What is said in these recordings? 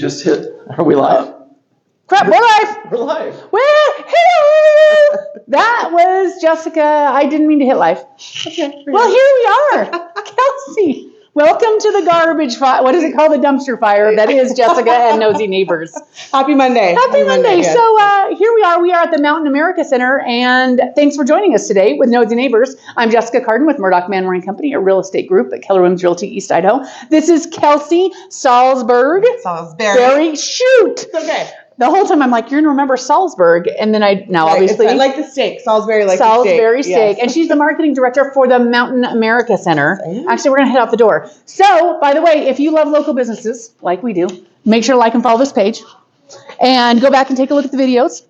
just hit. Are we live? Crap, we're live. We're live. Woo-hoo! That was Jessica. I didn't mean to hit live. Okay. Well, here we are. Kelsey, welcome to the garbage fire. What is it called? The dumpster fire. That is Jessica and Nosy Neighbors. Happy Monday. Happy Monday. Yes. So here we are. We are at the Mountain America Center, and thanks for joining us today with Nosy Neighbors. I'm Jessica Cardon with Murdock Manwaring Company, a real estate group at Keller Williams Realty East Idaho. This is Kelsey Salsbery. Salsbery. Shoot. It's okay. The whole time I'm like, you're going to remember Salzburg. And then obviously. I like the steak. Salisbury like Salisbury the steak. steak. Yes. And she's the marketing director for the Mountain America Center. Actually, we're going to head out the door. So, by the way, if you love local businesses, like we do, make sure to like and follow this page. And go back and take a look at the videos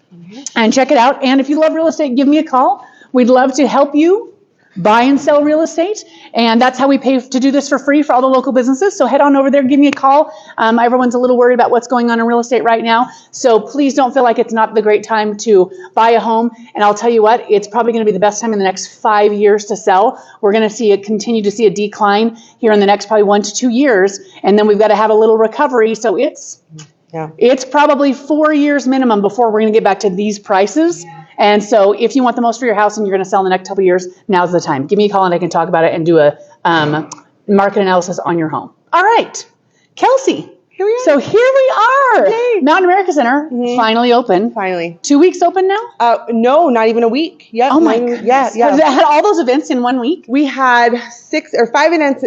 and check it out. And if you love real estate, give me a call. We'd love to help you buy and sell real estate. And that's how we pay to do this for free for all the local businesses. So head on over there, give me a call. Everyone's a little worried about what's going on in real estate right now. So please don't feel like it's not the great time to buy a home. And I'll tell you what, it's probably going to be the best time in the next 5 years to sell. We're going to continue to see a decline here in the next probably 1 to 2 years. And then we've got to have a little recovery. So it's probably 4 years minimum before we're going to get back to these prices. And so if you want the most for your house and you're going to sell in the next couple of years, now's the time. Give me a call and I can talk about it and do a market analysis on your home. All right. Kelsey. Here we are. So here we are. Yay. Mountain America Center, finally open. Finally. 2 weeks open now? No, not even a week. Yep. Oh my goodness. Yeah. Have they had all those events in 1 week? We had 5 events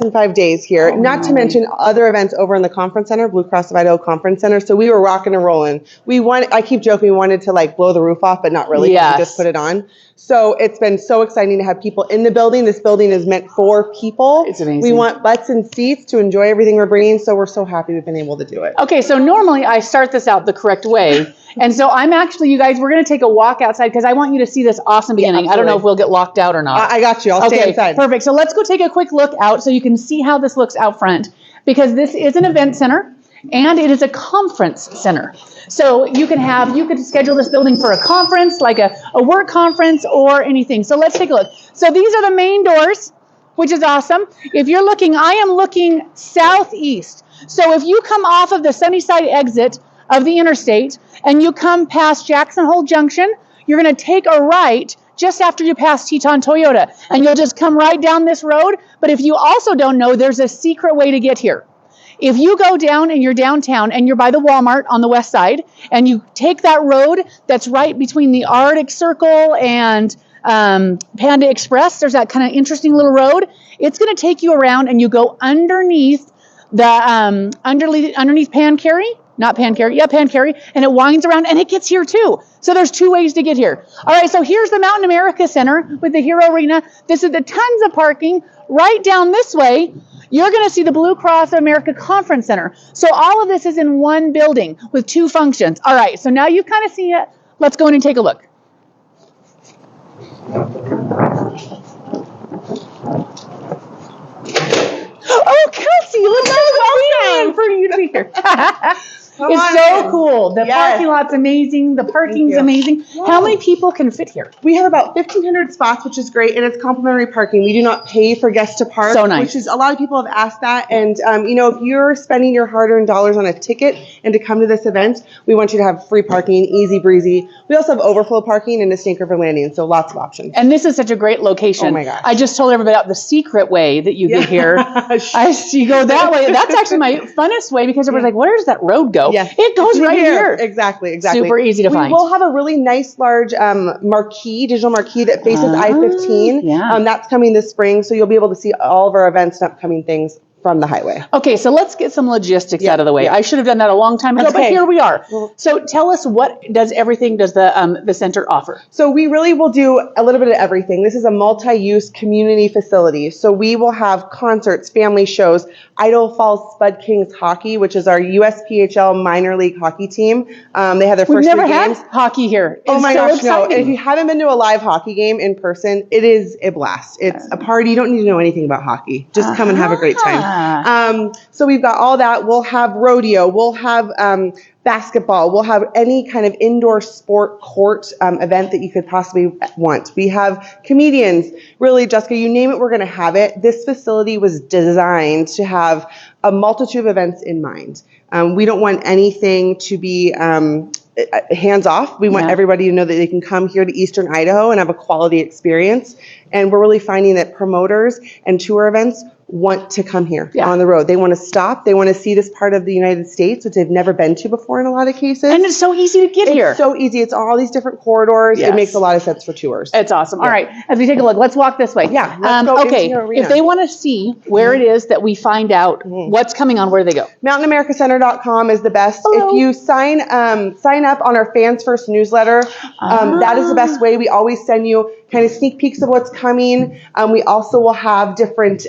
in 5 days here, not to mention other events over in the conference center, Blue Cross of Idaho Conference Center. So we were rocking and rolling. I keep joking, we wanted to like blow the roof off, but not really. Yes. We just put it on. So it's been so exciting to have people in the building. This building is meant for people. It's amazing. We want butts and seats to enjoy everything we're bringing. So we're so happy we've been able to do it. Okay, so normally I start this out the correct way. And so I'm actually, you guys, we're going to take a walk outside because I want you to see this awesome beginning. I don't know if we'll get locked out or not. I got you. I'll stay inside. Perfect. So let's go take a quick look out so you can see how this looks out front, because this is an event center and it is a conference center. So you could schedule this building for a conference, like a work conference or anything. So let's take a look. So these are the main doors, which is awesome. If you're looking, I am looking southeast. So if you come off of the Sunnyside exit of the interstate and you come past Jackson Hole Junction, you're going to take a right just after you pass Teton Toyota, and you'll just come right down this road. But if you also don't know, there's a secret way to get here. If you go down and you're downtown and you're by the Walmart on the west side, and you take that road that's right between the Arctic Circle and Panda Express, there's that kind of interesting little road. It's going to take you around, and you go underneath the underneath Pancarry, and it winds around and it gets here too. So there's 2 ways to get here. All right, so here's the Mountain America Center with the Hero Arena. This is the tons of parking. Right down this way, you're going to see the Blue Cross of America Conference Center. So all of this is in one building with 2 functions. All right, so now you've kind of seen it. Let's go in and take a look. Oh, Kelsey, look so welcome for you to be here. It's so cool. The parking lot's amazing. The parking's amazing. Yeah. How many people can fit here? We have about 1,500 spots, which is great, and it's complimentary parking. We do not pay for guests to park, so nice. Which is a lot of people have asked that. And if you're spending your hard-earned dollars on a ticket and to come to this event, we want you to have free parking, easy breezy. We also have overflow parking and a Stinkerford landing, so lots of options. And this is such a great location. Oh my gosh! I just told everybody about the secret way that you get here. You go that way. That's actually my funnest way, because everybody's like, "Where does that road go?" Yes. It goes right here. Exactly. Super easy to find. We'll have a really nice large digital marquee that faces I-15. Yeah. That's coming this spring, so you'll be able to see all of our events and upcoming things from the highway. Okay, so let's get some logistics out of the way. I should have done that a long time ago, but here we are. So tell us, what does the center offer? So we really will do a little bit of everything. This is a multi-use community facility. So we will have concerts, family shows, Idaho Falls Spud Kings hockey, which is our USPHL minor league hockey team. They have their first 3 games. We've never had hockey here. Oh my gosh, exciting. no. And if you haven't been to a live hockey game in person, it is a blast. It's a party. You don't need to know anything about hockey. Just come and have a great time. So we've got all that. We'll have rodeo. We'll have basketball. We'll have any kind of indoor sport court event that you could possibly want. We have comedians. Really, Jessica, you name it, we're going to have it. This facility was designed to have a multitude of events in mind. We don't want anything to be hands off. We want everybody to know that they can come here to Eastern Idaho and have a quality experience. And we're really finding that promoters and tour events want to come here on the road. They want to stop. They want to see this part of the United States, which they've never been to before in a lot of cases. And it's so easy to get here. It's so easy. It's all these different corridors. It makes a lot of sense for tours. It's awesome. All right. As we take a look, let's walk this way. Yeah. Let's go okay. into the arena. If they want to see where it is that we find out what's coming on, where do they go? MountainAmericaCenter.com is the best. Hello. If you sign up on our Fans First newsletter, that is the best way. We always send you kind of sneak peeks of what's coming. We also will have different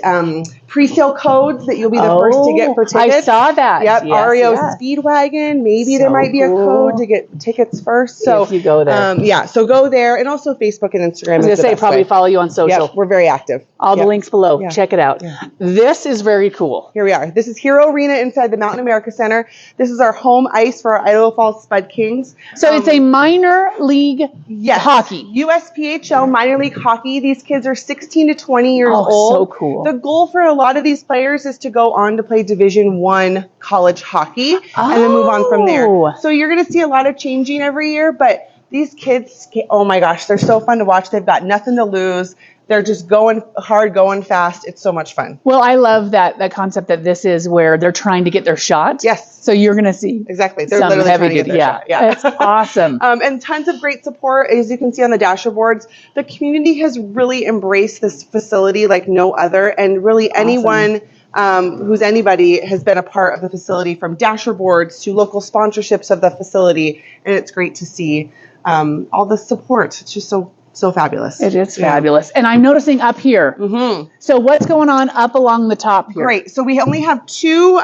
pre-sale codes that you'll be the first to get for tickets. I saw that. Yep, Yes, REO yes. Speedwagon. Maybe So there might be a cool. code to get tickets first. So If you go there. so go there, and also Facebook and Instagram. I was going to say, probably follow you on social. Yep, we're very active. All the links below. Yeah. Check it out. Yeah. This is very cool. Here we are. This is Hero Arena inside the Mountain America Center. This is our home ice for our Idaho Falls Spud Kings. So it's a minor league hockey. USPHL minor league hockey. These kids are 16 to 20 years old. So cool. The goal for a lot of these players is to go on to play Division I college hockey and then move on from there. So you're going to see a lot of changing every year, but these kids, oh my gosh, they're so fun to watch. They've got nothing to lose. They're just going hard, going fast. It's so much fun. Well, I love that concept that this is where they're trying to get their shot. Yes. So you're going to see Exactly. They're some literally heavy trying to get duty. their shot. Yeah. It's awesome. And tons of great support. As you can see on the dasher boards, the community has really embraced this facility like no other. And really anyone who's anybody has been a part of the facility, from dasher boards to local sponsorships of the facility. And it's great to see all the support. It's just so fabulous. It is fabulous. And I'm noticing up here. Mm-hmm. So what's going on up along the top here? Great. So we only have two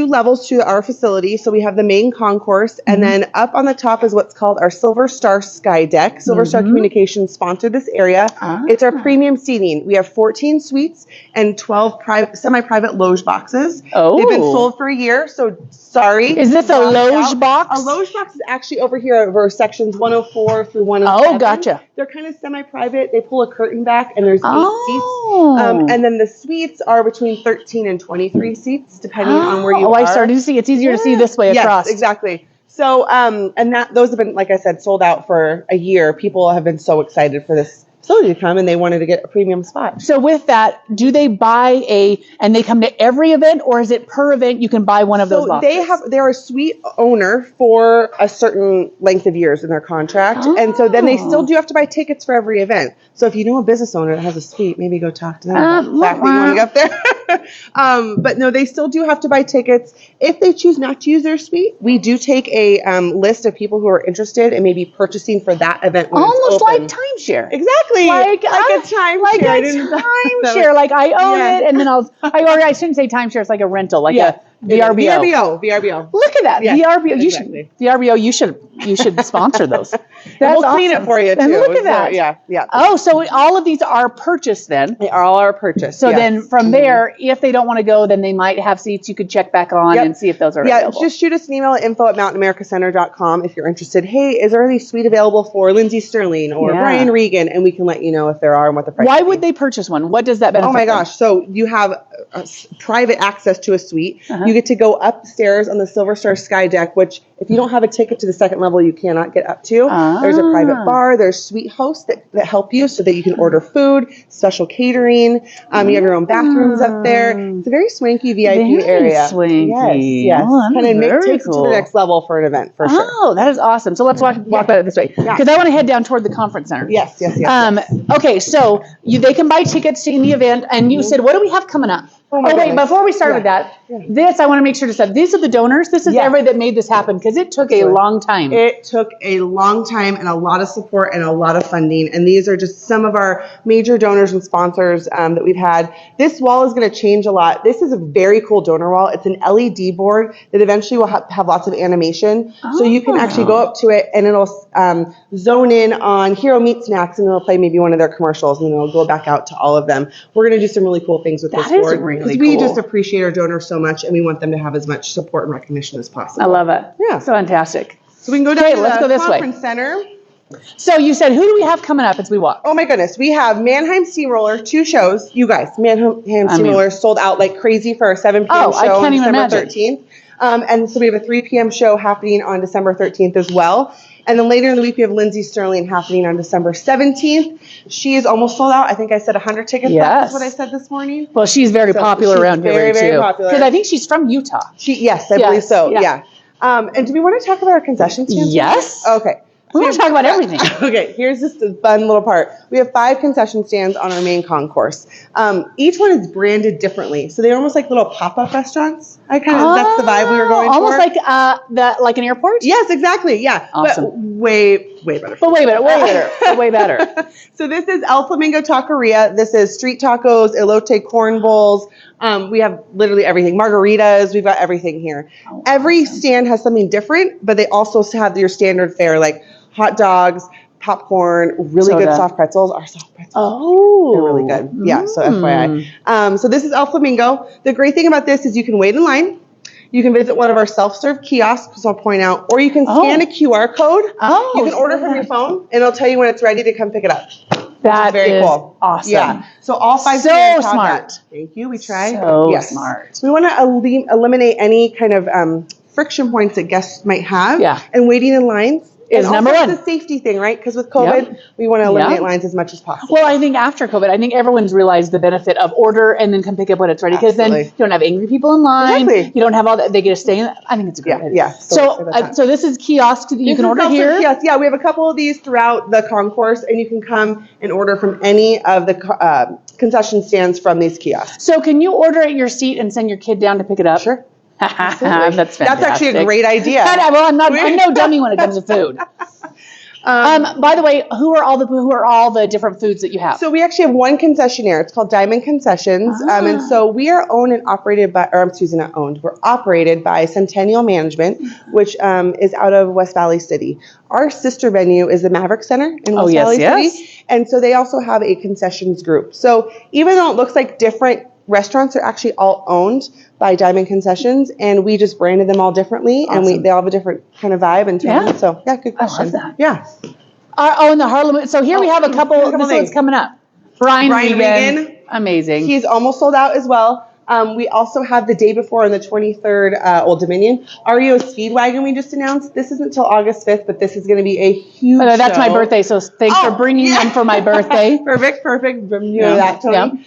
levels to our facility. So we have the main concourse, and then up on the top is what's called our Silver Star Sky Deck. Silver Star Communications sponsored this area. It's our premium seating. We have 14 suites and 12 semi-private loge boxes. Oh. They've been sold for a year, so sorry. Is this a loge box? A loge box is actually over here over sections 104 through 107. Oh, gotcha. They're kind of semi-private. They pull a curtain back, and there's 8 Oh. seats. And then the suites are between 13 and 23 seats, depending on where you are. Oh, I started to see. It's easier to see this way across. Yes, exactly. So, and those have been, like I said, sold out for a year. People have been so excited for this facility to come, and they wanted to get a premium spot. So with that, do they buy and they come to every event, or is it per event you can buy one of those boxes? They're a suite owner for a certain length of years in their contract. And so then they still do have to buy tickets for every event. So if you know a business owner that has a suite, maybe go talk to them about the fact that you want to get up there. But no, they still do have to buy tickets. If they choose not to use their suite, we do take a list of people who are interested and maybe purchasing for that event when Almost it's like open. timeshare. Exactly. Like a timeshare. Like a timeshare. Like I own it, and then I shouldn't say timeshare. It's like a rental, like a VRBO. VRBO. Look at that. Yes, VRBO. exactly. You should sponsor those. We'll clean it for you too. And look at that. Yeah. Oh, so all of these are purchased then. They are all our purchase. So then from there, if they don't want to go, then they might have seats you could check back on and see if those are available. Just shoot us an email at info@mountainamericacenter.com if you're interested. Hey, is there any suite available for Lindsay Sterling or Brian Regan? And we can let you know if there are and what the price Why is. would they purchase one? What does that benefit? Oh my them? gosh. So you have private access to a suite. You get to go upstairs on the Silver Star Sky Deck, which if you don't have a ticket to the second level, you cannot get up to. There's a private bar. There's suite hosts that help you so that you can order food, special catering. You have your own bathrooms up there. It's a very swanky VIP area. Swanky. Yes. Oh, Kind of takes it to cool. the next level for an event, for sure. Oh, that is awesome. So let's walk about it this way, because I want to head down toward the conference center. Yes. Okay, so they can buy tickets to any event, and you said, what do we have coming up? Oh my wait, goodness. before we start with that, this I want to make sure to say, these are the donors. This is everybody that made this happen, because it took a long time. It took a long time and a lot of support and a lot of funding. And these are just some of our major donors and sponsors that we've had. This wall is going to change a lot. This is a very cool donor wall. It's an LED board that eventually will have lots of animation. So you can actually go up to it and it'll zone in on Hero Meat Snacks, and it'll play maybe one of their commercials, and then it'll go back out to all of them. We're going to do some really cool things with this board. Because we just appreciate our donors so much, and we want them to have as much support and recognition as possible. I love it. Yeah. So fantastic. So we can go down Okay, to let's the go this way. conference center. So you said, who do we have coming up as we walk? Oh my goodness, we have Mannheim Steamroller, 2 shows. You guys, Mannheim Steamroller sold out like crazy for our 7 p.m. show I can't on even December imagine. 13th. And so we have a 3 p.m. show happening on December 13th as well. And then later in the week, we have Lindsay Sterling happening on December 17th. She is almost sold out. I think I said 100 tickets. Yes. That's what I said this morning. Well, she's very popular she's around here very, very too. popular. Because I think she's from Utah. Yes, I believe so. yeah. Yeah. And do we want to talk about our concession stands? Yes. Okay. We want to talk about everything. Okay, here's just a fun little part. We have 5 concession stands on our main concourse. Each one is branded differently, so they're almost like little pop-up restaurants. That's the vibe we were going almost for. like an airport? Yes, exactly. Yeah, Awesome. But way better. But way better. So this is El Flamingo Taqueria. This is street tacos, elote corn bowls. We have literally everything. Margaritas. We've got everything here. Oh, Every stand has something different, but they also have your standard fare like hot dogs, popcorn, really good soft pretzels. Our soft pretzels. Oh. They're really good. Yeah, so FYI. So this is El Flamingo. The great thing about this is you can wait in line. You can visit one of our self-serve kiosks, I'll point out, or you can scan a QR code. Oh. You can order from your phone, and it'll tell you when it's ready to come pick it up. That Very is cool. awesome. Yeah. So all 5 So stands have smart. that. Thank you. We tried. So smart. We want to eliminate any kind of friction points that guests might have. Yeah. And waiting in lines is and number also one. It's a safety thing, right? Because with COVID, we want to eliminate lines as much as possible. Well, I think after COVID, I think everyone's realized the benefit of order and then come pick up when it's ready. Because then you don't have angry people in line. Exactly. You don't have all that. They get to stay in. I think it's a great idea. Yeah. So this is kiosks that you can order here. Yes. Yeah. We have a couple of these throughout the concourse, and you can come and order from any of the concession stands from these kiosks. So can you order at your seat and send your kid down to pick it up? Sure. That's fantastic. That's actually a great idea. Well, I'm no dummy when it comes to food. By the way, who are all the different foods that you have? So we actually have one concessionaire. It's called Diamond Concessions. And so we are owned and operated by, not owned, we're operated by Centennial Management, which is out of West Valley City. Our sister venue is the Maverick Center in West Valley City. And so they also have a concessions group. So even though it looks like different restaurants, are actually all owned by Diamond Concessions, and we just branded them all differently, and they all have a different kind of vibe and tone. Yeah. So yeah, good question. I love that. Yeah. In the Harlem. So here we have a couple things things coming up. Brian Regan. Amazing. He's almost sold out as well. We also have the day before on the 23rd, Old Dominion. REO Speedwagon we just announced. This isn't until August 5th, but this is going to be a huge That's show. my birthday, so thanks for bringing them for my birthday. Perfect. You know that, Tony.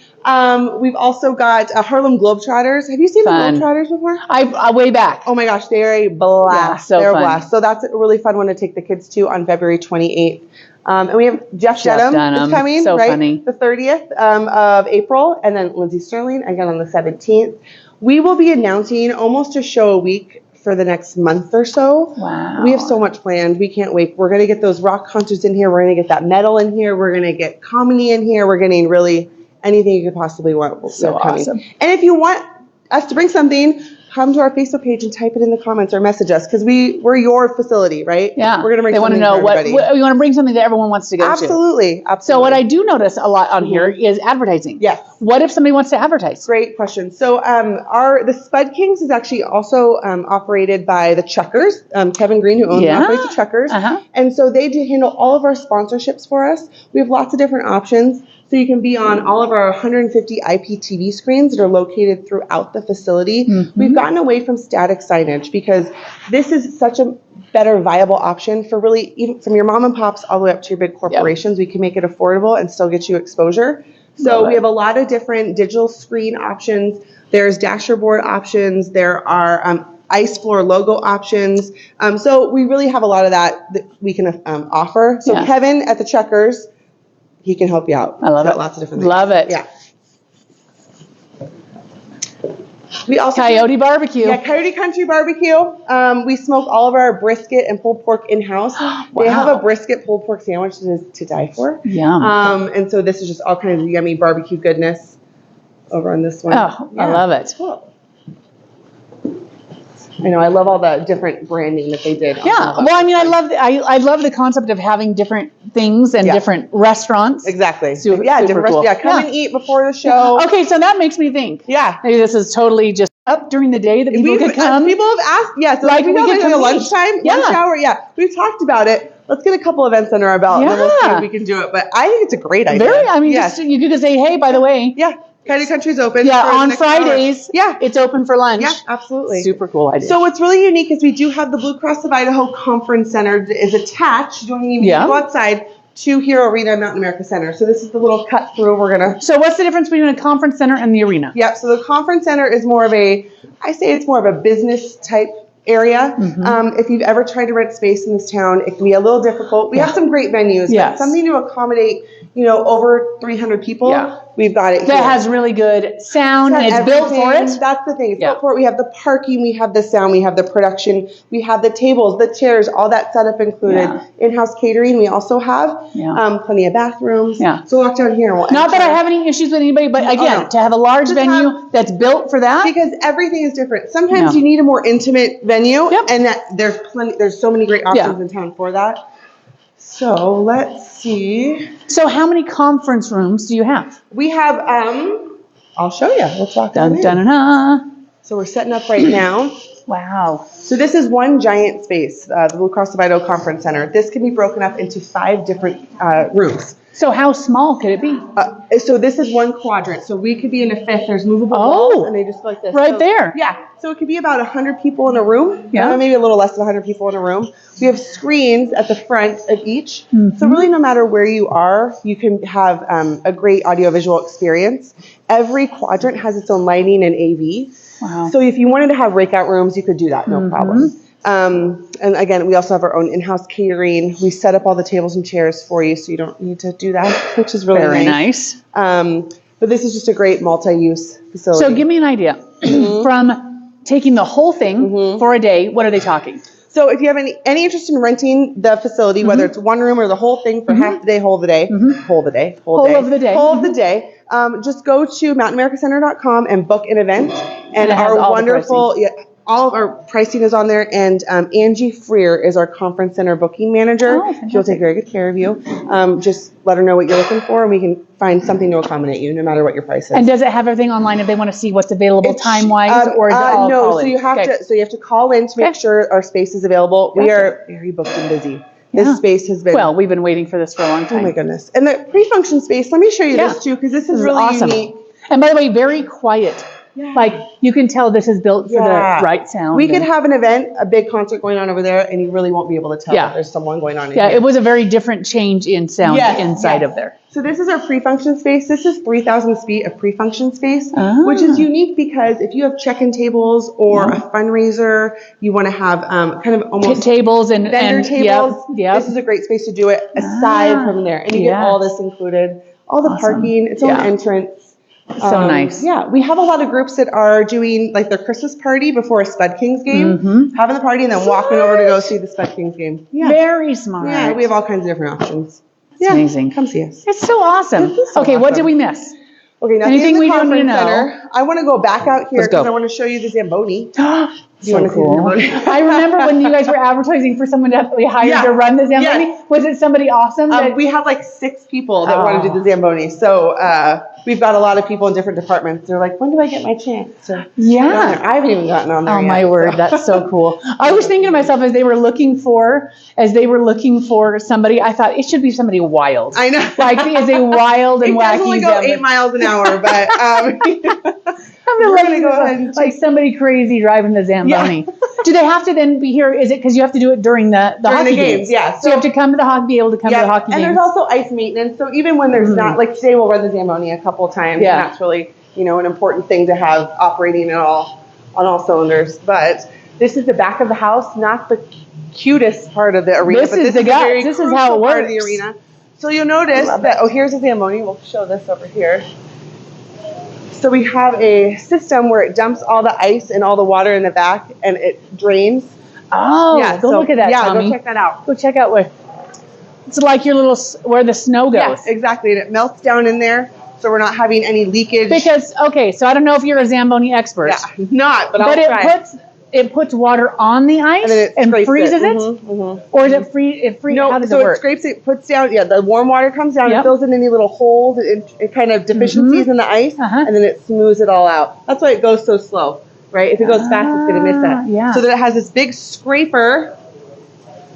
We've also got Harlem Globetrotters. Have you seen the Globetrotters before? I way back. Oh my gosh, they're a blast. Yeah, they're fun. a blast. So that's a really fun one to take the kids to on February 28th. And we have Jeff Dunham is coming, so right? Funny. The 30th of April, and then Lindsay Sterling again on the 17th. We will be announcing almost a show a week for the next month or so. Wow. We have so much planned. We can't wait. We're going to get those rock concerts in here. We're going to get that metal in here. We're going to get comedy in here. We're getting really anything you could possibly want. So awesome. And if you want us to bring something, come to our Facebook page and type it in the comments or message us, because we're your facility, right? Yeah. We're going to bring They want to know what you want to bring something that everyone wants to go to. Absolutely. So what I do notice a lot on here is advertising. Yes. What if somebody wants to advertise? Great question. So the Spud Kings is actually also operated by the Chuckers, Kevin Green, who owns and operates the Chuckers. And so they do handle all of our sponsorships for us. We have lots of different options. So you can be on all of our 150 IPTV screens that are located throughout the facility. We've gotten away from static signage because this is such a better viable option for really, even from your mom and pops all the way up to your big corporations. We can make it affordable and still get you exposure. So we have a lot of different digital screen options. There's dashboard options. There are ice floor logo options. So we really have a lot of that we can offer. So Kevin at the Chuckers, he can help you out. I love it. Lots of different things. Love it. Yeah. We also Coyote Barbecue. Yeah, Coyote Country Barbecue. We smoke all of our brisket and pulled pork in-house. They have a brisket pulled pork sandwich that is to die for. Yum. And so this is just all kinds of yummy barbecue goodness over on this one. Oh, I love it. Cool. I know, I love all the different branding that they did. on all Yeah. that. Well, I mean, I love the concept of having different things and Yeah. different restaurants. Exactly. Super Different cool. Yeah, come and eat before the show. Okay, so that makes me think. Yeah. Maybe this is totally just up during the day that people could come. People have asked, yeah, so Like, we we have could like a come lunchtime, eat. lunch Yeah. hour. Yeah, we've talked about it. Let's get a couple events under our belt and then we'll see Yeah. if we can do it. But I think it's a great idea. Just, you could say, hey, by the way, Yeah, Coyote Country's open. yeah, for the on next hour. Fridays, Yeah. it's open for lunch. Yeah, absolutely. Super cool idea. So what's really unique is we do have the Blue Cross of Idaho Conference Center that is attached. You don't even need to go outside to Hero Arena and Mountain America Center. So this is the little cut through. We're gonna. So what's the difference between a conference center and the arena? Yep. So the conference center is more of it's more of a business type area. If you've ever tried to rent space in this town, it can be a little difficult. We have some great venues, but something to accommodate, over 300 people. Yeah. We've got it That here. has really good sound and it's built for it. That's the thing. It's built for it. We have the parking, we have the sound, we have the production, we have the tables, the chairs, all that setup included. Yeah. In-house catering we also have. Plenty of bathrooms. Yeah. So walk down here. And we'll Not that I enter. have any issues with anybody, but again, no. to have a large Just venue that's built for that. Because everything is different. Sometimes Yeah. you need a more intimate venue, Yep. and that there's so many great options in town for that. So let's see. So how many conference rooms do you have? We have I'll show you. Let's walk down Dun, in. dun, dun, dun. So we're setting up right now. Wow. So this is one giant space, the Blue Cross of Idaho Conference Center. This can be broken up into 5 different rooms. So how small could it be? So this is one quadrant. So we could be in a 5th. There's movable Oh. walls, and they just go like this. Right So- there. Yeah. So it could be about 100 people in a room. Yeah. Maybe a little less than 100 people in a room. We have screens at the front of each. Mm-hmm. So really, no matter where you are, you can have a great audiovisual experience. Every quadrant has its own lighting and AV. Wow. So if you wanted to have breakout rooms, you could do that, no problem. And again, we also have our own in-house catering. We set up all the tables and chairs for you, so you don't need to do that, which is really Very nice. nice. But this is just a great multi-use facility. So give me an idea. From taking the whole thing for a day, what are they talking? So if you have any interest in renting the facility, whether it's one room or the whole thing for half the day, whole of the day, whole of the day, just go to mountainamericacenter.com and book an event. And it has our all the wonderful, all of our pricing is on there. And Angie Freer is our conference center booking manager. Oh, fantastic. She'll take very good care of you. Just let her know what you're looking for, and we can find something to accommodate you, no matter what your price is. And does it have everything online if they want to see what's available time-wise, or is it all no, call so in? you have Okay. to call in to make sure our space is available. We are very booked and busy. This space has been. Well, we've been waiting for this for a long time. Oh my goodness. And the Prefunction Space, let me show you this too, because this is really awesome. unique. And by the way, very quiet. Yeah. Like you can tell this is built for the right sound. We could have an event, a big concert going on over there, and you really won't be able to tell Yeah. that there's someone going on in Yeah, here. it was a very different change in sound inside of there. So this is our Prefunction Space. This is 3,000 feet of Prefunction Space, Ah. which is unique because if you have check-in tables or a fundraiser, you want to have kind of almost Tables and vendor tables. Yep. This is a great space to do it aside from there. And you get all this included. All the parking, its own entrance. So nice. Yeah, we have a lot of groups that are doing like their Christmas party before a Spud Kings game, having the party and then walking over to go see the Spud Kings game. Yeah, Very smart. yeah, we have all kinds of different options. It's amazing. Come see us. It's so awesome. It is so Okay, what awesome. did we miss? Okay, now Anything in the we don't conference need to know? center, I want to go back out here Let's go. because I want to show you the Zamboni. So wanna see the cool. Zamboni? I remember when you guys were advertising for someone that we hired to run the Zamboni. Yes. Was it somebody awesome? We have like 6 people that want to do the Zamboni. So we've got a lot of people in different departments. They're like, when do I get my chance? So Yeah. I haven't even gotten on there Oh yet. my word, so. that's so cool. I was thinking to myself as they were looking for somebody, I thought it should be somebody wild. I know. Like is a wild and It wacky does only go Zamboni. 8 miles an hour, but I'm we're gonna gonna go ahead and like somebody crazy driving the Zamboni. Do they have to then be here? Is it because you have to do it during the During hockey the games? Yeah. So you have to come to the hockey, be able to come to the hockey and games. there's also ice maintenance. So even when there's not, like today we'll run the Zamboni a couple of times. Yeah. And that's really, an important thing to have operating on all cylinders. But this is the back of the house, not the cutest part of the arena. This but is this the is a guts. very This is crucial how it part of the works. arena. So you'll notice that, here's a Zamboni. We'll show this over here. So we have a system where it dumps all the ice and all the water in the back and it drains. Oh, go look at that, Yeah, Tommy. go check that out. Go check out where it's like your little where the snow goes. Yes, exactly. And it melts down in there, so we're not having any leakage. Because so I don't know if you're a Zamboni expert. Yeah, not, but I'll But try. it puts water on the ice And then it and scrapes freezes it? Or is it No, how does so it it work? scrapes it, puts down, the warm water comes down, Yep. it fills in any little holes, it kind of deficiencies in the ice, Uh-huh. and then it smooths it all out. That's why it goes so slow, right? If it goes fast, it's going to miss that. Yeah. So that it has this big scraper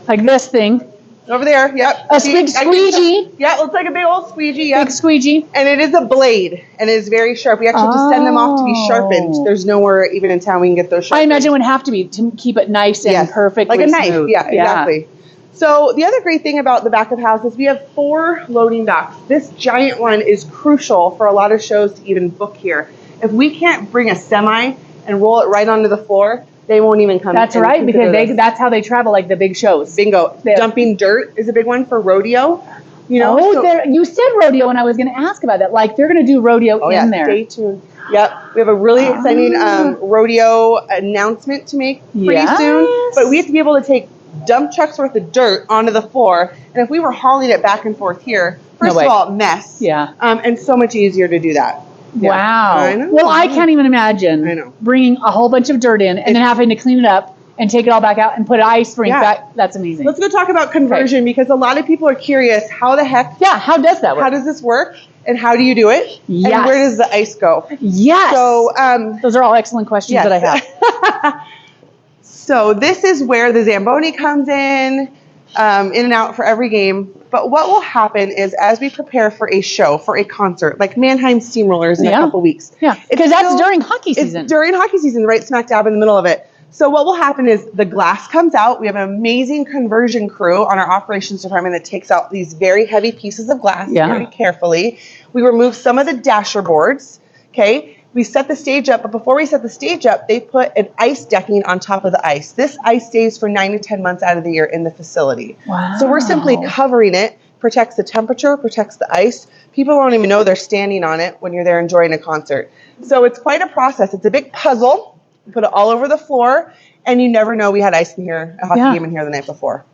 Like this thing. over there, yep. A See, big I can- squeegee. Yeah, it looks like a big old squeegee, yep. Big squeegee. And it is a blade, and it is very sharp. We actually have to send them off to be sharpened. Oh. There's nowhere even in town we can get those I sharpened. imagine it would have to be to keep it nice and Yes, perfectly like a knife. smooth. Yeah, exactly. So the other great thing about the back of house is we have 4 loading docks. This giant one is crucial for a lot of shows to even book here. If we can't bring a semi and roll it right onto the floor, they won't even come. That's and right, consider because this. that's how they travel, like the big shows. Bingo. They- Dumping dirt is a big one for rodeo. You know, Oh, so- you said rodeo, and I was going to ask about that. Like they're going to do rodeo Oh, yeah, in there. stay tuned. Yep, we have a really exciting rodeo announcement to make pretty soon. Yes. But we have to be able to take dump trucks worth of dirt onto the floor, and if we were hauling it back and forth here, first way. of all, mess. Yeah. And so much easier to do that. Yeah. Wow. I know. Well, I can't even imagine I know. bringing a whole bunch of dirt in and then having to clean it up and take it all back out and put ice rink Yeah. back. That's amazing. Let's go talk about conversion because a lot of people are curious. How the heck? Yeah. How does that work? How does this work? And how do you do it? Yes. And where does the ice go? Yes. So, those are all excellent questions yes. that I have. So this is where the Zamboni comes in and out for every game. But what will happen is as we prepare for a show, for a concert, like Mannheim Steamrollers in a couple weeks. Yeah. Because that's during hockey season. It's during hockey season, right smack dab in the middle of it. So what will happen is the glass comes out. We have an amazing conversion crew on our operations department that takes out these very heavy pieces of glass very carefully. We remove some of the dasher boards. Okay. We set the stage up, but before we set the stage up, they put an ice decking on top of the ice. This ice stays for 9 to 10 months out of the year in the facility. Wow. So we're simply covering it, protects the temperature, protects the ice. People don't even know they're standing on it when you're there enjoying a concert. So it's quite a process. It's a big puzzle. We put it all over the floor, and you never know we had ice in here, a hockey game in here the night before.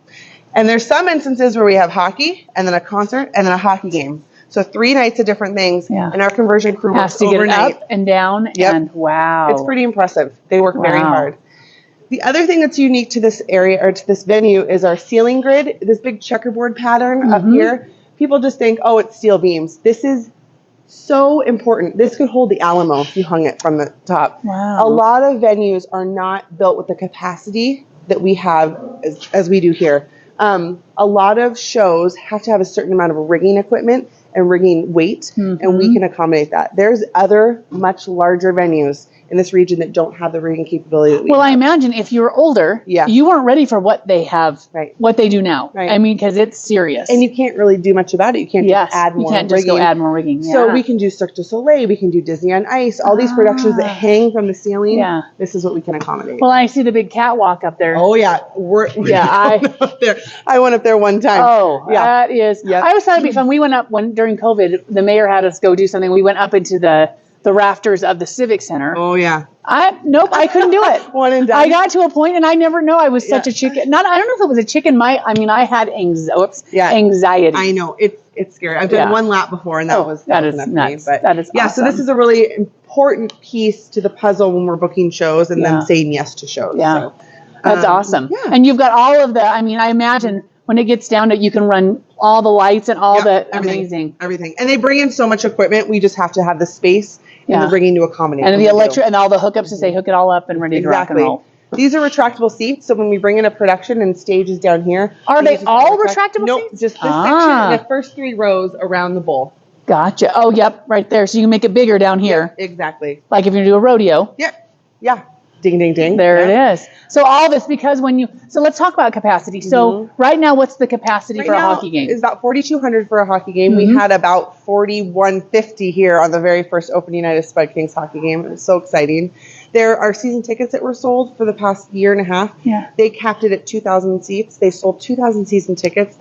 And there's some instances where we have hockey, and then a concert, and then a hockey game. So 3 nights of different things, and our conversion crew has works to get overnight. up and down, and wow. It's pretty impressive. They work very hard. The other thing that's unique to this area, or to this venue, is our ceiling grid, this big checkerboard pattern up here. People just think, oh, it's steel beams. This is so important. This could hold the Alamo if you hung it from the top. Wow. A lot of venues are not built with the capacity that we have as we do here. A lot of shows have to have a certain amount of rigging equipment and rigging weight, and we can accommodate that. There's other much larger venues in this region that don't have the rigging capability that we have. I imagine if you were older, you weren't ready for what they have, what they do now. Right. I mean, because it's serious. And you can't really do much about it. You can't just add more you can't just rigging. go add more rigging. So we can do Cirque du Soleil, we can do Disney on Ice, all these productions that hang from the ceiling. Yeah. This is what we can accommodate. Well, I see the big catwalk up there. Oh yeah, I went up there one time. Oh, that is. I always thought it'd be fun. We went up during COVID. The mayor had us go do something. We went up into the rafters of the Civic Center. Oh yeah. I couldn't do it. One and done. I got to a point, and I never know I was such a chicken. I don't know if it was a chicken. I had anxiety. I know it's scary. I've done one lap before, and that was nuts. But that is awesome. So this is a really important piece to the puzzle when we're booking shows and then saying yes to shows. Yeah, so, that's awesome. Yeah. And you've got all of the. I imagine when it gets down to you can run all the lights and all the amazing everything. And they bring in so much equipment. We just have to have the space and the rigging to accommodate. And the electric and all the hookups to say hook it all up and ready to rock and roll. These are retractable seats, so when we bring in a production and stage is down here. Are they all retractable Nope, seats? just this section and the first 3 rows around the bowl. Gotcha. Oh, yep, right there. So you can make it bigger down here. Yep, exactly. Like if you do a rodeo. Yep. Yeah. Ding, ding, ding. There it is. So all this because so let's talk about capacity. So right now, what's the capacity for a hockey game? It's about 4,200 for a hockey game. We had about 4,150 here on the very first opening night of Spud Kings hockey game. It was so exciting. There are season tickets that were sold for the past year and a half. Yeah. They capped it at 2,000 seats. They sold 2,000 season tickets.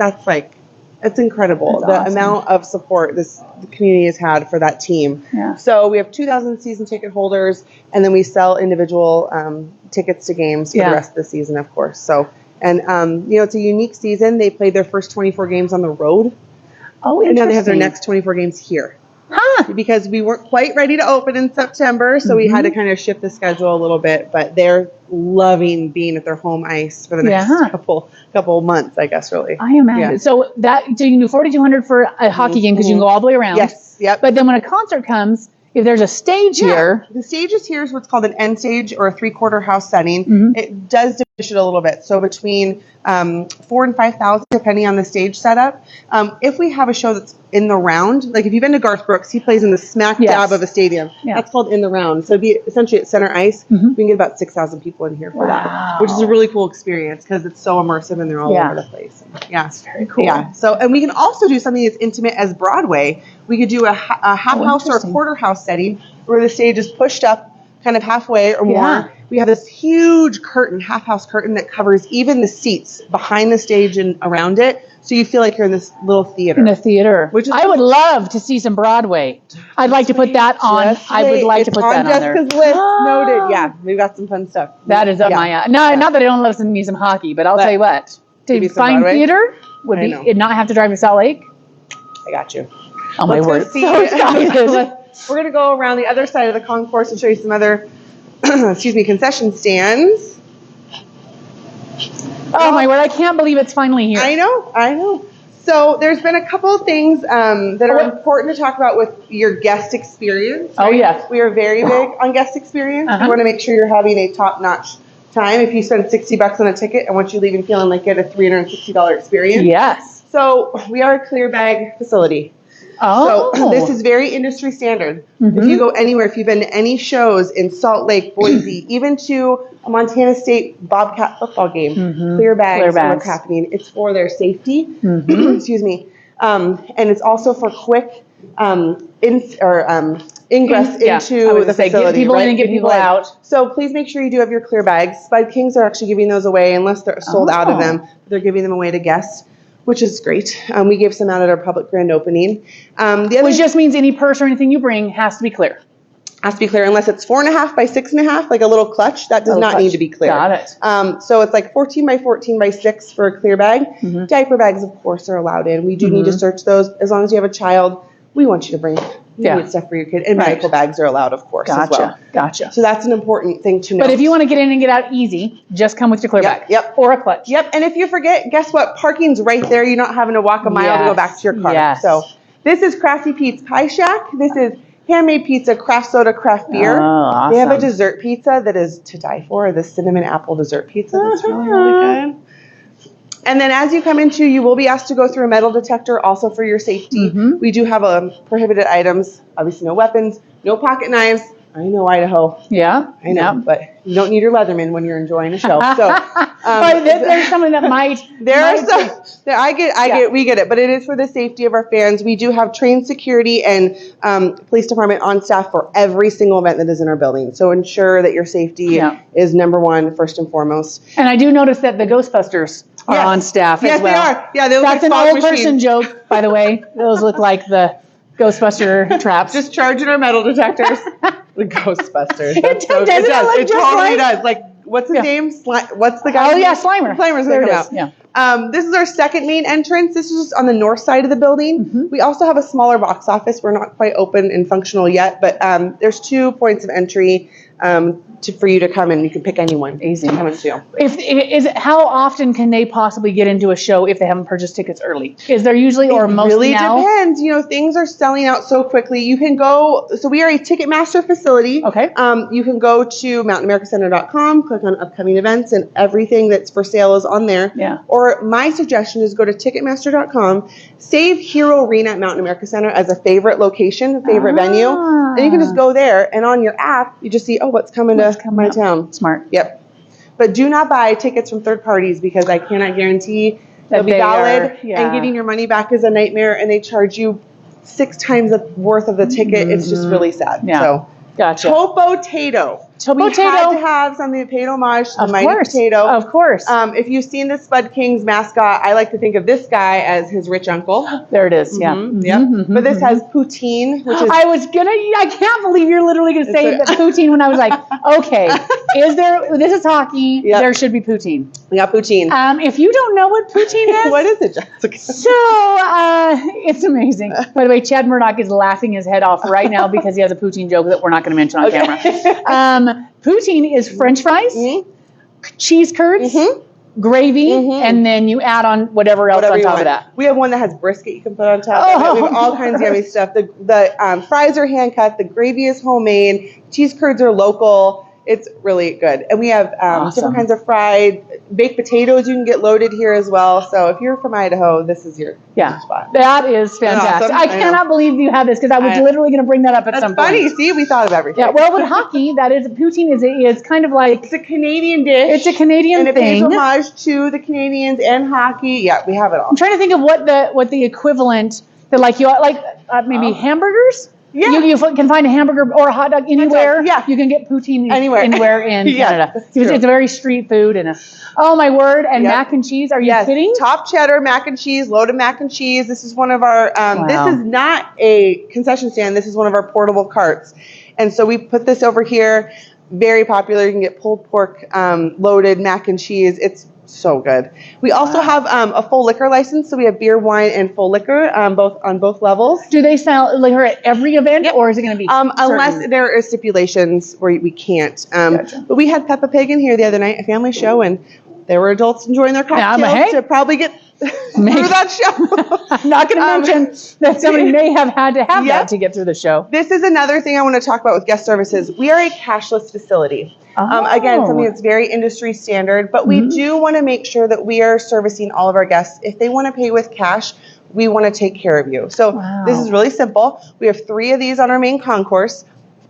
It's incredible. That's the awesome. amount of support the community has had for that team. Yeah. So we have 2,000 season ticket holders, and then we sell individual tickets to games for the rest of the season, of course. So, and it's a unique season. They played their first 24 games on the road. Oh, and now they have their interesting. next 24 games here. because we weren't quite ready to open in September, so we had to kind of shift the schedule a little bit. But they're loving being at their home ice for the next couple months, I guess, really. I imagine. Yeah. So you can do 4,200 for a hockey game because you can go all the way around. Yes. Yep. But then when a concert comes, if there's a stage here. The stage is here is what's called an end stage or a 3/4 house setting. It does diminish it a little bit. So between 4,000 and 5,000, depending on the stage setup. If we have a show that's in the round, like if you've been to Garth Brooks, he plays in the smack dab of a stadium. Yeah. That's called in the round. So it'd be essentially at center ice. We can get about 6,000 people in here for that, which is a really cool experience because it's so immersive and they're all over the place. Yeah, it's very cool. Yeah. So, and we can also do something as intimate as Broadway. We could do a half house or a quarter house setting where the stage is pushed up kind of halfway or more. We have this huge curtain, half house curtain that covers even the seats behind the stage and around it. So you feel like you're in this little theater. In a theater. Which is I would love to see some Broadway. I'd like to put that on. I would like to put that on there. Jessica's list. Noted. Yeah, we've got some fun stuff. That is up my No, not that I don't love me some hockey, but I'll tell you what. To find theater would be it not have to drive to Salt Lake. I got you. Oh my word. So excited. We're going to go around the other side of the concourse and show you some other concession stands. Oh my word, I can't believe it's finally here. I know. So there's been a couple of things that are important to talk about with your guest experience. Right? Oh yes. We are very big on guest experience. We want to make sure you're having a top-notch time. If you spend $60 on a ticket, I want you leaving feeling like you had a $360 experience. Yes. So we are a clear bag facility. Oh. So this is very industry standard. If you go anywhere, if you've been to any shows in Salt Lake, Boise, even to a Montana State Bobcat football game, clear bags are what's happening. It's for their safety. Excuse me. And it's also for quick ingress into the facility. Get people in and get people out. So please make sure you do have your clear bags. Spud Kings are actually giving those away unless they're sold out of them. They're giving them away to guests, which is great. We gave some out at our public grand opening. Which just means any purse or anything you bring has to be clear. Has to be clear unless it's 4.5 by 6.5, like a little clutch. That does not need to be clear. Got it. So it's like 14 by 14 by 6 for a clear bag. Diaper bags, of course, are allowed in. We do need to search those. As long as you have a child, we want you to bring need stuff for your kid. And medical bags are allowed, of course, as well. Gotcha. So that's an important thing to know. But if you want to get in and get out easy, just come with your clear bag. Yep. Or a clutch. Yep. And if you forget, guess what? Parking's right there. You're not having to walk a mile to go back to your car. Yes. So this is Crafty Pete's Pie Shack. This is handmade pizza, craft soda, craft beer. Oh, awesome. They have a dessert pizza that is to die for, the cinnamon apple dessert pizza. That's really, really good. And then as you come into, you will be asked to go through a metal detector also for your safety. We do have prohibited items, obviously no weapons, no pocket knives. I know, Idaho. Yeah. I know, but you don't need your Leatherman when you're enjoying a show. So there's something that might. We get it, but it is for the safety of our fans. We do have trained security and police department on staff for every single event that is in our building. So ensure that your safety is number one, first and foremost. And I do notice that the Ghostbusters are on staff as well. Yes, they are. Yeah, they look That's like an old machines. person joke, by the way. Those look like the Ghostbuster traps. Just charging our metal detectors. The Ghostbusters. It totally does. Like, what's his name? What's the guy? Oh, yeah, Slimer. Slimer's There going it to is. come out. Yeah. This is our second main entrance. This is just on the north side of the building. We also have a smaller box office. We're not quite open and functional yet, but there's 2 points of entry for you to come in. You can pick anyone. Easy. Come and see. How often can they possibly get into a show if they haven't purchased tickets early? Is there usually or mostly really now? Depends. Things are selling out so quickly. You can go. So we are a Ticketmaster facility. Okay. You can go to mountainamericacenter.com, click on upcoming events, and everything that's for sale is on there. Yeah. Or my suggestion is go to Ticketmaster.com, save Hero Arena at Mountain America Center as a favorite location, favorite venue. And you can just go there, and on your app, you just see, what's coming to my town. Smart. Yep. But do not buy tickets from third parties because I cannot guarantee they'll be valid. And getting your money back is a nightmare, and they charge you 6 times the worth of the ticket. It's just really sad. Yeah. So, Gotcha. Topotato. So we Potato. had to have something to pay homage to the Of mighty course. potato. Of course. If you've seen the Spud Kings mascot, I like to think of this guy as his rich uncle. There it is. Yeah. Yep. Mhm, But this mhm. has poutine, which is I can't believe you're literally going to say that poutine when I was like, okay, this is hockey. Yep. There should be poutine. we got poutine. If you don't know what poutine is, What is it, Jessica? so it's amazing. By the way, Chad Murdock is laughing his head off right now because he has a poutine joke that we're not going to mention on camera. Poutine is French fries, cheese curds, gravy, and then you add on whatever else Whatever on you top want. of that. We have one that has brisket you can put on top of it. We have all kinds of yummy stuff. The fries are hand cut. The gravy is homemade. Cheese curds are local. It's really good. And we have Awesome. different kinds of fried baked potatoes. You can get loaded here as well. So if you're from Idaho, this is your spot. That is fantastic. Awesome. I cannot believe you have this because I was literally going to bring that up at That's some point. funny. See, we thought of everything. Yeah, well, with hockey, poutine is kind of like, It's a Canadian dish. it's a Canadian and it pays thing. homage to the Canadians and hockey. Yeah, we have it all. I'm trying to think of what the equivalent that maybe hamburgers. Yeah. You can find a hamburger or a hot dog anywhere. Yeah. You can get poutine Anywhere. in Yeah, Canada. that's It's true. a very street food oh my word, and Yep. mac and cheese. Are you kidding? Top cheddar mac and cheese, loaded mac and cheese. This is one of our, Wow. this is not a concession stand. This is one of our portable carts. And so we put this over here. Very popular. You can get pulled pork, loaded mac and cheese. It's so good. We also have a full liquor license. So we have beer, wine, and full liquor on both levels. Do they sell liquor at every event, or is it going to be Unless certain? there are stipulations where we can't. Gotcha. But we had Peppa Pig in here the other night, a family show, and there were adults enjoying their Yeah, cocktails but hey, to probably get through that show. I'm not going to mention that somebody may have had to have Yep. that to get through the show. This is another thing I want to talk about with guest services. We are a cashless facility. Again, something that's very industry standard, but we do want to make sure that we are servicing all of our guests. If they want to pay with cash, we want to take care of you. So this is really simple. We have 3 of these on our main concourse.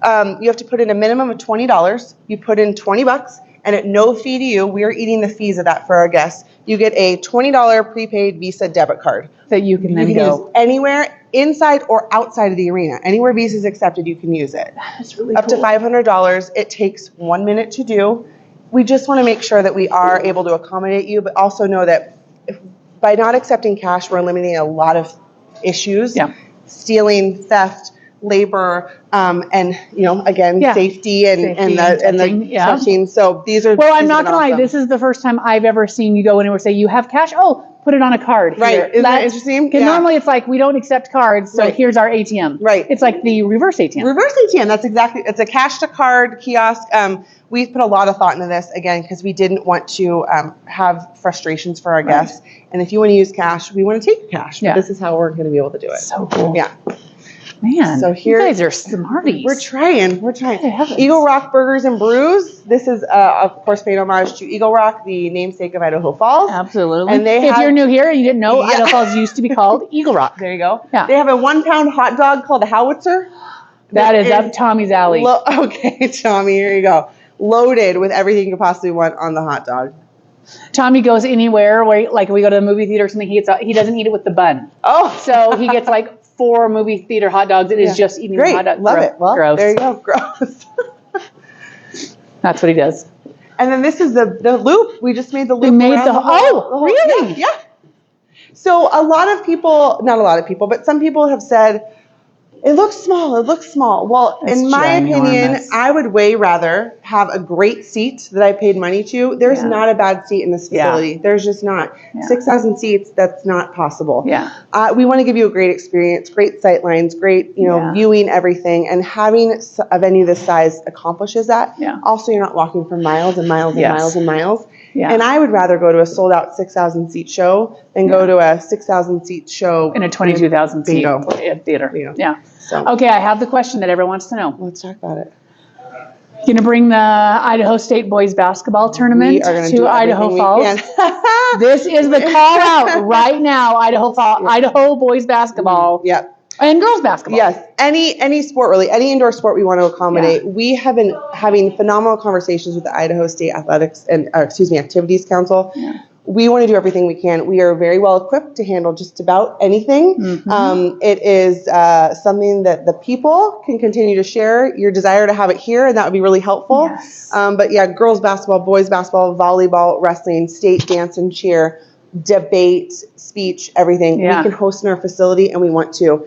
You have to put in a minimum of $20. You put in $20, and at no fee to you, we are eating the fees of that for our guests. You get a $20 prepaid Visa debit card That you can then you can go. use anywhere inside or outside of the arena. Anywhere Visa is accepted, you can use it. That's really Up to $500. It takes 1 minute to do. We just want to make sure that we are able to accommodate you, but also know that by not accepting cash, we're eliminating a lot of issues. Yeah. Stealing, theft, labor, and again, Yeah. safety and touching, the yeah. touching. So these are. Well, I'm these not have been going to lie. awesome. This is the first time I've ever seen you go anywhere say, you have cash? Oh, put it on a card. Right. Here. Isn't that interesting? Because Yeah. normally it's like, we don't accept cards, so Right. here's our ATM. Right. It's like the reverse ATM. Reverse ATM, that's exactly, it's a cash to card kiosk. We put a lot of thought into this, again, because we didn't want to have frustrations for our guests. And if you want to use cash, we want to take your cash. But Yeah. this is how we're going to be able to do it. So cool. Yeah. Man, So here- you guys are smarties. We're trying. Good heavens. Eagle Rock Burgers and Brews. This is, of course, paid homage to Eagle Rock, the namesake of Idaho Falls. Absolutely. And they if have- you're new here and you didn't know, Yeah. Idaho Falls used to be called Eagle Rock. There you go. Yeah. They have a 1-pound hot dog called a howitzer. That is up Tommy's alley. Okay, Tommy, here you go. Loaded with everything you could possibly want on the hot dog. Tommy goes anywhere where, like, we go to the movie theater or something, he doesn't eat it with the bun. Oh, So he gets like 4 movie theater hot dogs and is just eating great. the hot dog. Love it. Well, gross. there you go. Gross. That's what he does. And then this is the loop. We just made the loop. We made around the whole- oh, really? Yeah, yeah. So a lot of people, not a lot of people, but some people have said, it looks small, it looks small. Well, It's in my opinion, ginormous. I would way rather have a great seat that I paid money to. There's Yeah. not a bad seat in this Yeah. facility. There's just not. Yeah. 6,000 seats, that's not possible. Yeah. We want to give you a great experience, great sight lines, great, Yeah. viewing everything, and having a venue this size accomplishes that. Yeah. Also, you're not walking for miles and miles and Yes. miles and miles. Yeah. And I would rather go to a sold out 6,000 seat show than go to a 6,000 seat show In a 22,000 seat Bingo. theater. Bingo. Yeah. So Okay, I have the question that everyone wants to know. let's talk about it. Going to bring the Idaho State boys basketball tournament We are going to Idaho Falls. This is the call out right now, Idaho boys basketball Yep. and girls basketball. Yes. Any sport really, any indoor sport we want to accommodate. We have been having phenomenal conversations with the Idaho State Activities Council. Yeah. we want to do everything we can. We are very well equipped to handle just about anything. It is something that the people can continue to share your desire to have it here, and that would be really helpful. Yes. But yeah, girls basketball, boys basketball, volleyball, wrestling, state dance and cheer, debate, speech, everything. Yeah. We can host in our facility, and we want to.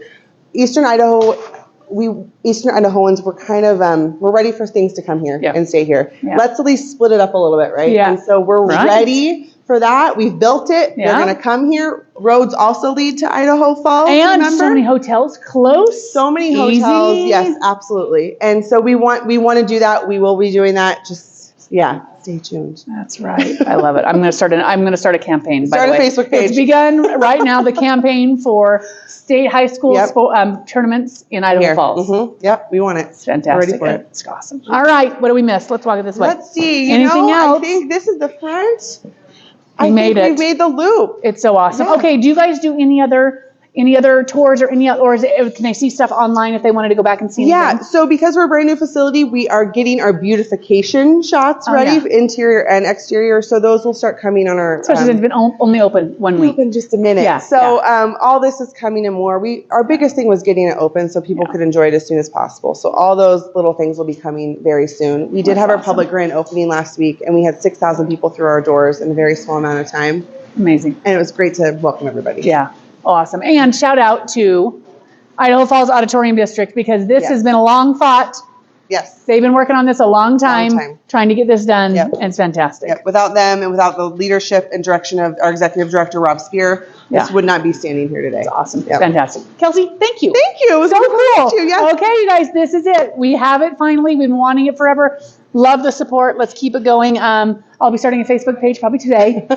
Eastern Idahoans, we're kind of, we're ready for things to come here and stay here. Yeah. Let's at least split it up a little bit, right? Yeah. And so we're ready for that. We've built it. Yeah. They're going to come here. Roads also lead to Idaho Falls. And remember? so many hotels close. So many hotels. Easy. Yes, absolutely. And so we want to do that. We will be doing that. Just, stay tuned. That's right. I love it. I'm going to start a campaign. Start by the a way. Facebook page. It's begun right now. The campaign for state high school tournaments in Idaho Falls. Yep, we want it. It's fantastic. We're ready for it. It's awesome. All right. What do we miss? Let's walk it this way. Let's see. Anything else? I think this is the front. We made it. We made the loop. It's so awesome. Yeah. Okay. Do you guys do any other tours or can they see stuff online if they wanted to go back and see anything? Yeah, so because we're a brand new facility, we are getting our beautification shots ready, interior and exterior. So those will start coming on our. Especially since it's been only open 1 week. Open just a minute. Yeah, So all this is coming and more. Our biggest thing was getting it open so people could enjoy it as soon as possible. So all those little things will be coming very soon. We did have our public grand opening last week, and we had 6,000 people through our doors in a very small amount of time. Amazing. And it was great to welcome everybody. Yeah. Awesome. And shout out to Idaho Falls Auditorium District because this has been a long fought. Yes. They've been working on this a long time. Trying to get this done. Yep. And it's fantastic. Yep. Without them and without the leadership and direction of our executive director, Rob Spear, this would not be standing here today. It's awesome. Yep. Fantastic. Kelsey, thank you. Thank you. It was so good to cool. meet you. Yes. Okay, you guys, this is it. We have it finally. We've been wanting it forever. Love the support. Let's keep it going. I'll be starting a Facebook page probably today.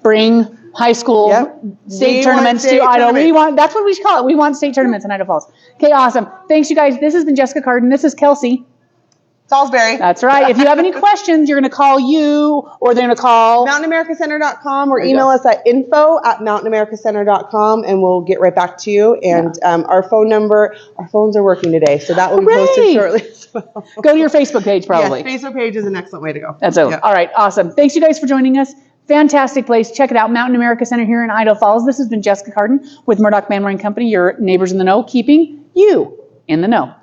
Bring high school state tournaments to Idaho. That's what we should call it. We want state tournaments in Idaho Falls. Okay, awesome. Thanks, you guys. This has been Jessica Cardon. This is Kelsey Salsbery. That's right. If you have any questions, you're going to call you or they're going to call MountainAmericaCenter.com or email us at info@MountainAmericaCenter.com and we'll get right back to you. And our phone number, our phones are working today, so that will be posted shortly. Go to your Facebook page probably. Yes, Facebook page is an excellent way to go. That's it. All right, awesome. Thanks you guys for joining us. Fantastic place. Check it out. Mountain America Center here in Idaho Falls. This has been Jessica Cardon with Murdock Manwaring Company, your neighbors in the know, keeping you in the know.